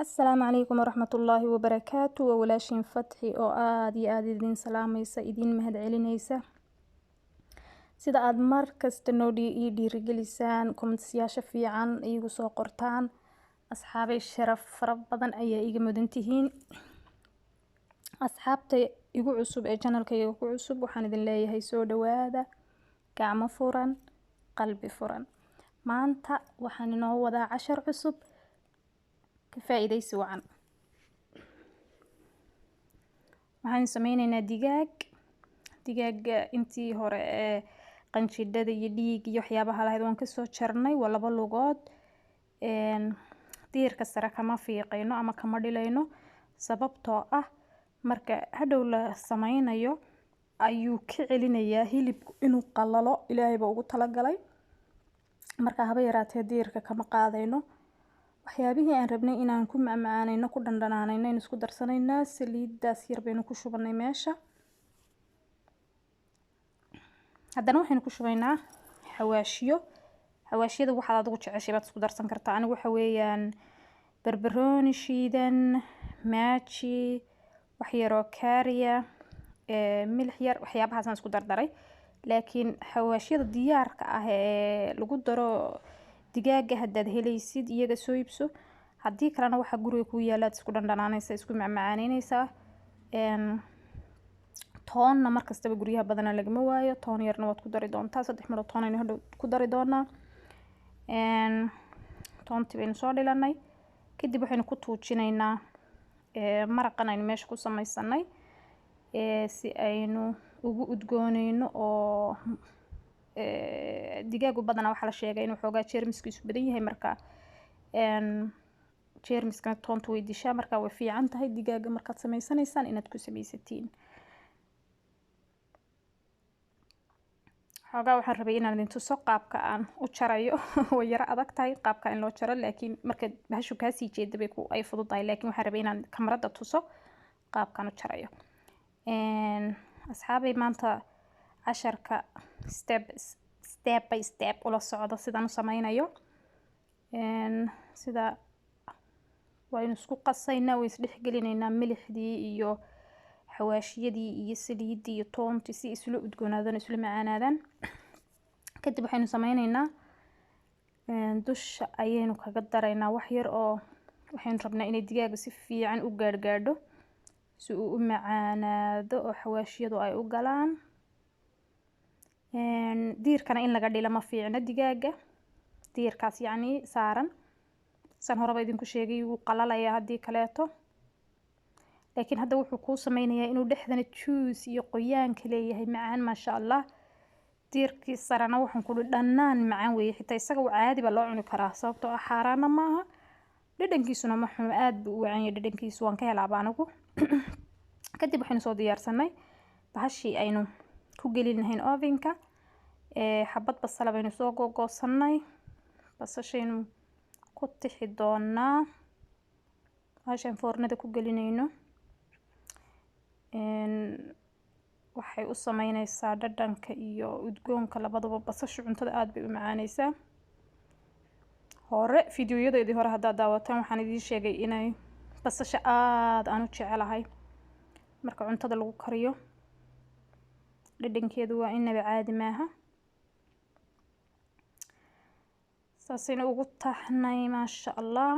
السلام عليكم ورحمة الله وبركاته وولاشين فتحي oo aad iyo aad idin salaamaysa idin mahad celinaysa sida aad mar kasta noo dhiirigelisaan comments-yaasha fiican iigu soo qortaan asxaabay sharaf fara badan ayaa iga mudan tihiin asxaabta igu cusub ee channelkayga ku cusub waxaan idin leeyahay soo dhawaada gacmo furan qalbi furan maanta waxaan inoo wadaa cashar cusub ka faa'iidaysi wacan waxaan sameynaynaa digaaga intii hore ee qanjidhada iyo dhiig iyo waxyaabaha lahayd waan ka soo jarnay waa 2 lugood diirka sare kama fiiqayno ama kama dhilayno sababtoo ah marka hadhow la sameynayo ayuu ka celinayaa hilibku inuu qalalo ilaahay baa ugu talagalay marka haba yaraatee diirka kama qaadayno waxyaabihii aan rabnay inaan ku macmacaanayno ku dhandhanaanayno in isku darsanaynaa saliidaas yar baynu ku shubanay meesha haddana waxaynu ku shubaynaa xawaashiyada waxaad adigu jeceshay baad isku darsan kartaa anigu waxa weeyaan barbarooni shiidan maaji wax yaroo kaariya milix yar waxyaabahaasaan isku dardaray laakiin xawaashiyada diyaarka ah ee lagu daro digaaga haddaad helaysid iyaga soo iibso haddii kalena waxa guriga ku yaalaad isku dhandhanaanaysa isku macmacaaneynaysaa toonna markastaba guryaha badanaa lagama waayo toon yarna waad ku dari doontaa 3 maro toon aynu hadhow ku dari doonaa toontii baynu soo dhilanay kadib waxaynu ku tuujinaynaa maraqan aynu meesha ku samaysanay si aynu ugu udgoonayno oo digaagu badanaa waxa la sheegay inuu xoogaa jeermiskiisu badan yahay marka jeermiska toontu way dishaa marka way fiican tahay digaaga markaad sameysanaysaan inaad ku samaysatiin xoogaa waxaan rabay inaan idin tuso qaabka aan u jarayo way yara adag tahay qaabka in loo jaro laakiin marka bahashu kaa sii jeeda bay ay fududahay laakiin waxaan rabay inaan kamarada tuso qaabkaan u jarayo asxaabay maanta casharka step by step ula socdo sidaan u sameynayo sida waynu isku qasaynaa way isdhexgelinaynaa milixdii iyo xawaashiyadii iyo saliidii iyo toontii si isla udgoonaadaan isla macaanaadaan kadib waxaynu sameynaynaa dusha ayaynu kaga daraynaa wax yar oo waxaynu rabnaa inay digaaga si fiican u gaadho si uu u macaanaado oo xawaashiyadu ay u galaan diirkana in laga dhilo ma fiicna digaaga diirkaas yacni saaran san horeba idinku sheegay wuu qalalayaa haddii kaleeto laakiin hadda wuxuu kuu sameynayaa inuu dhexdana juice iyo qoyaanka leeyahay macaan maasha allah diirkii sarana waxaan ku dhanaan macaan weeye xitaa isaga caadi baa loo cuni karaa sababtoo ah xaaraana maaha dhadhankiisuna ma xumo aad buu u wacan yahay dhadhankiisu waan ka helaaba anigu kadib waxaynu soo diyaarsanay bahashii aynu ku gelin lahayn ovenka xabad basal baynu soo googoosanay basashaynu ku tixi doonaa bahashan foornada ku gelinayno waxay u sameynaysaa dhadhanka iyo udgoonka labadaba basashu cuntada aad bay u macaanaysaa hore fiidiyoyadeedii hore haddaad daawataan waxaan idiin sheegay inay basasha aad aan u jecelahay marka cuntada lagu kariyo dhadhankeedu waa inaba caadi maaha saasaynu ugu taxnay maasha allah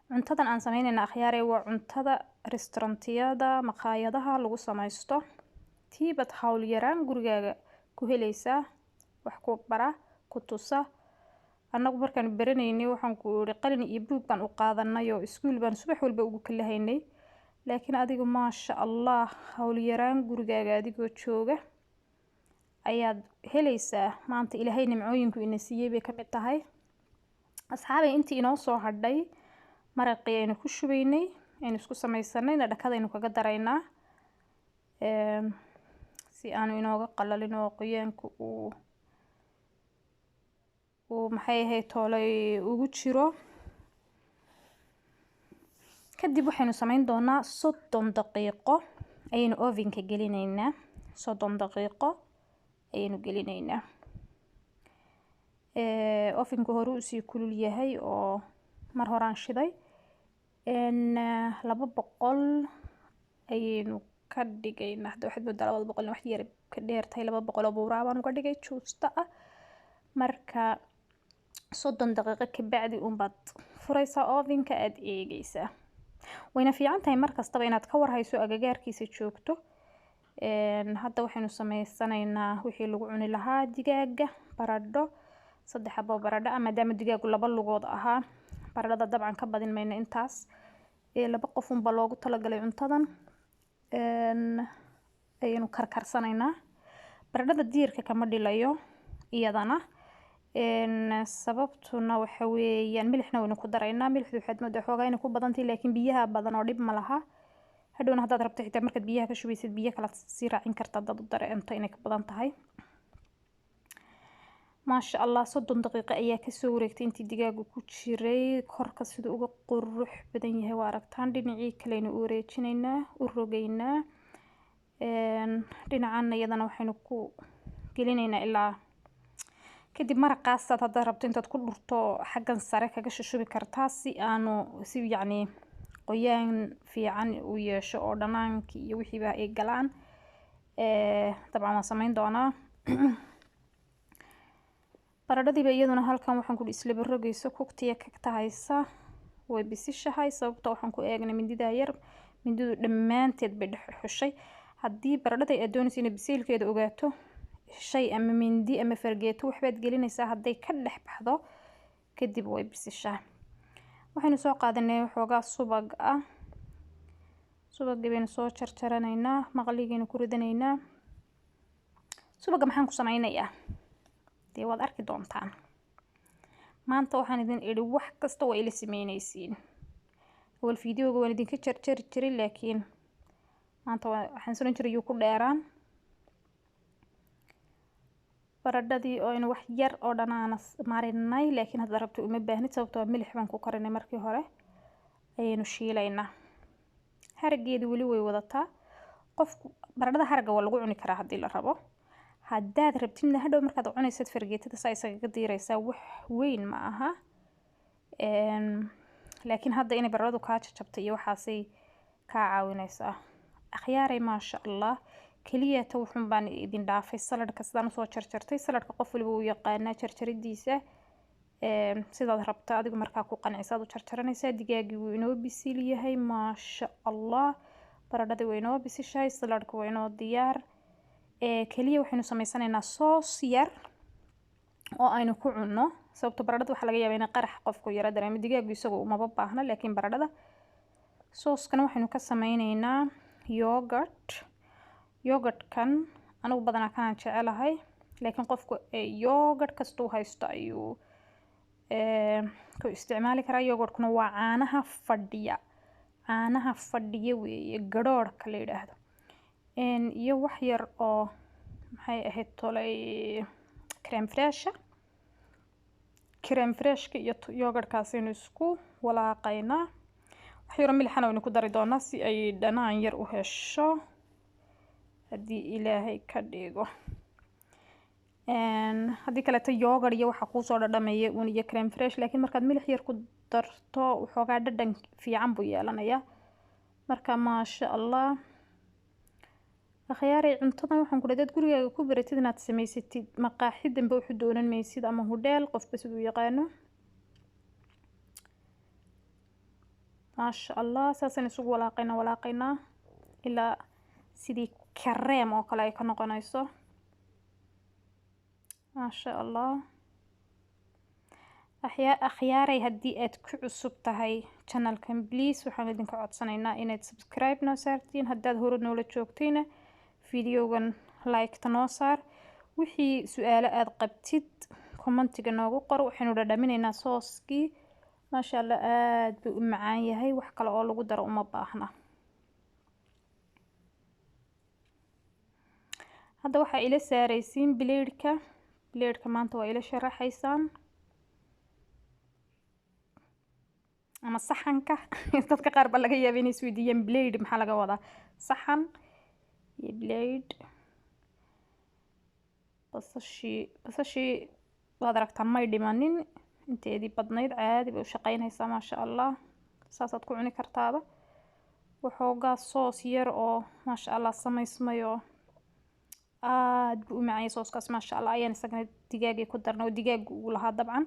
cuntadan aan sameynayna akhyaarey waa cuntada restaurantiyada maqaayadaha lagu samaysto tiibad hawl yaraan gurigaaga ku helaysaa wax ku bara ku tusa annagu markaan baranaynay waxaan ku iri qalin iyo buug baan u qaadanay oo iskuul baan subax walba ugu kalahaynay laakiin adigu maasha allah hawl yaraan gurigaaga adigoo jooga ayaad helaysaa maanta ilaahay nimcooyinku ina siiyay bay ka mid tahay asxaabay intii inoo soo hadhay maraqii aynu ku shubaynay aynu isku samaysanayna dhakadaynu kaga daraynaa si aanu inooga qalalin oo qoyaanku uu maxay ahayd toolay ugu jiro kadib waxaynu sameyn doonaa 30 daqiiqo ayaynu ovenka gelinaynaa 30 daqiiqo ayaynu gelinaynaa ovenku hore uu sii kulul yahay oo mar horaan shiday 200 ayaynu ka dhigaynaa. Hadda waxaad moodaa 200 wax yar ka dheertahay 200 oo buuraa baan uga dhigay juusta ah. Marka 30 daqiiqo ka bacdi baad furaysaa ovenka aad eegaysaa. wayna fiican tahay mar kastaba inaad ka warhayso agagaarkiisa joogto. hadda waxaynu samaysanaynaa wixii lagu cuni lahaa digaaga, baradho 3 xabo baradho ama maadaama digaagu 2 lugood ahaa. baradhada dabcan ka badin mayna intaas. 2 qof unba loogu talagalay cuntadan. ayaynu karkarsanaynaa. baradhada diirka kama dhilayo iyadana. sababtuna waxa weeyaan milixna waynu ku daraynaa. milixdu waxaad moodaa xoogaa inay ku badan tahay laakiin biyaha badan oo dhib ma laha. hadhowna haddaad rabto xitaa markaad biyaha ka shubaysid biyo kala sii raacin kartaa dad u dareento inay ka badan tahay. maasha allah 30 daqiiqo ayaa kasoo wareegtay intii digaagu ku jiray. korka siduu uga qurux badan yahay waa aragtaan. dhinacii kaleynu u wareejinaynaa, u rogaynaa. dhinacan iyadana waxaynu ku gelinaynaa ilaa kadib maraqaasaad haddaad rabto intaad ku dhurto xaggan sare kaga shushubi kartaa si aanu si yacni qoyaan fiican u yeesho oo dhanaankii iyo wixiiba ay galaan. dabcan waan samayn doonaa. baradhadiiba iyaduna halkan waxaan ku islaba rogayso kugtiya kagta haysa way bisishahay. sababta waxaan ku eegnay mindida yar, mindidu dhammaanteed bay dhex xushay. haddii baradhada aad doonayso inay biseylkeeda ogaato shay ama mindi ama fargeeto waxbaad gelinaysaa. hadday ka dhex baxdo kadib way bisishaa. waxaynu soo qaadanay xoogaa subag ah. subagii baynu soo jarjaranaynaa, maqligiina ku ridanaynaa. subaga maxaan ku samaynayaa dee waad arki doontaan. maanta waxaan idin idhi wax kasta waa ila sameynaysiin. awal fiidiyooga waan idinka jarjari jiray laakiin maanta waxaan salan jiray yuu ku dheeraan. baradhadii oo aynu wax yar oo dhanaana marinay laakiin haddaad rabto uma baahnid sababtoo ah milix baan ku karinay markii hore. ayaynu shiilaynaa. harageedu weli way wadataa. qofku baradhada haragga waa lagu cuni karaa haddii la rabo. haddaad rabtidna hadhow markaad cunaysid fargeetada saa isaga diiraysaa wax weyn ma aha. laakiin hadda inay baradhadu kaa jajabtay iyo waxaasay kaa caawinaysaa. akhyaaray maasha allah. keliya ta wuxuun baan idin dhaafay saladhka sidaan usoo jarjartay. saladhka qof waliba uu yaqaanaa jarjaridiisa. sidaad rabta adigu markaa ku qancisaad u jarjaranaysaa. digaagii wuu inoo bisil yahay maasha allah. baradhadii way inoo bisishahay. saladhka waa inoo diyaar. keliya waxaynu samaysanaynaa soos yar oo aynu ku cunno. sababta baradhada waxaa laga yaabaa inay qarax qofku yara dareemo. digaagu isagoo umaba baahna laakiin baradhada sooskana waxaynu ka samaynaynaa yogurt. yogurtkan anigu badanaa kanaan jecelahay laakiin qofku yogurt kastuu haysto ayuu ku isticmaali karaa. yogurtkuna waa caanaha fadhiya. caanaha fadhiya weeye gadhoorhka la yidhaahdo. iyo wax yar oo maxay ahayd tolay creme fraiche. creme fraichka iyo yogurtkaasaynu isku walaaqaynaa. wax yaro milixana waynu ku dari doonaa si ay dhanaan yar u hesho haddii ilaahay ka dhigo. haddii kaleeto yogurt iyo waxa kuusoo dhadhamaya un iyo creme fraiche laakiin markaad milix yar ku darto waxoogaa dhadhan fiican buu yeelanayaa. marka maasha allah. akhyaaray cuntadan waxaan ku dad gurigaaga ku baratid inaad samaysatid maqaaxi dambe wuxuu doonan maysid ama hudheel qofba siduu yaqaano. maasha allah. saasaan isugu walaaqaynaa ilaa sidii kareem oo kale ay ka noqonayso. maasha allah. akhyaaray haddii aad ku cusub tahay channelkan please waxaan idinka codsanaynaa inaad subscribe noo saartiin. haddaad hore noola joogtayna videogan like-ta noo saar. wixii su-aalo aad qabtid commentiga noogu qor. waxaynu dhadhaminaynaa sooskii. maasha allah aad buu u macaan yahay. wax kale oo lagu daro uma baahna. hadda waxaa ila saaraysiin bileedhka maanta waa ila sharaxaysaan ama saxanka. dadka qaar ba laga yaabaa inay isweydiiyaan blade maxaa laga wadaa. saxan iyo blade. basashii waad aragtaan may dhimanin. inteedii badnayd caadi bay u shaqaynaysaa maasha allah. saasaad ku cuni kartaaba. waxoogaa soos yar oo maasha allah samaysmayo aad buu u macaan sooskaas maasha allah. ayaan isagana digaagii ku darnay oo digaag uu lahaa dabcan.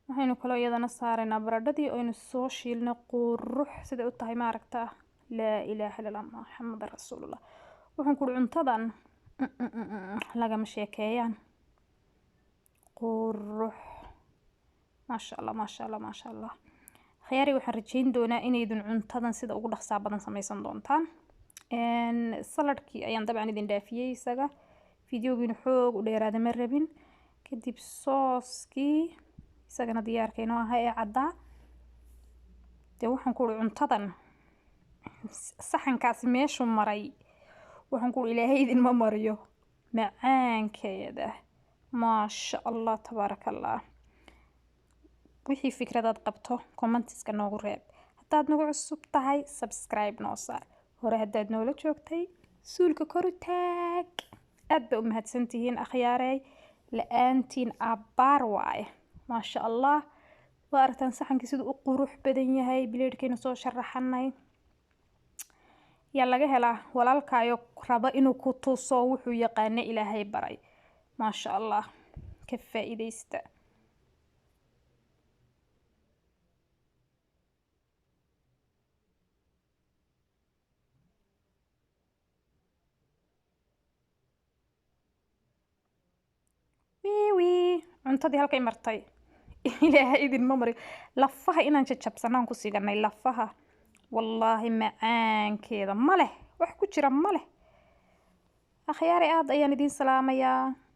waxaynu kaloo iyadana saaraynaa baradhadii oynu soo shiilnay qurux siday u tahay maaragtaa. laa ilaaha illa allah maxamad rasuulullah. waxaan ku cuntadan lagama sheekeeyaan qurux maasha allah maasha allah maasha allah. khiyaari waxaan rajayn doonaa inaydin cuntadan sida ugu dhaqsaa badan samaysan doontaan. saladkii ayaan dabcan idin dhaafiyey isaga fideogiina xoog u dheeraada ma rabin. kadib sooskii isagana diyaarka inoo aha ee caddaa. dee waxaan ku cuntadan saxankaasi meeshuu maray waxaan ku ilaahay idinma mariyo macaankeeda maasha allah tabaaraka allah. wixii fikradaad qabto commentiska noogu reeb. haddaad nagu cusub tahay subscribe noo saar. hore haddaad noola joogtay suulka kor u taag. aad ba u mahadsantihiin akhyaarey la-aantiin abbaar waaye maasha allah. waa aragtaan saxankii siduu u qurux badan yahay. bileedhkayna soo sharaxanay yaa laga helaa walaalkaayo raba inuu ku tuso wuxuu yaqaana ilaahay baray maasha allah. ka faa'iidaysta. cuntadii halkay martay ilaahay idinma mariyo. lafaha inaan jajabsanaan ku siganay lafaha wallaahi macaankeeda ma leh wax ku jira ma leh. akhyaari aad ayaan idin salaamayaa.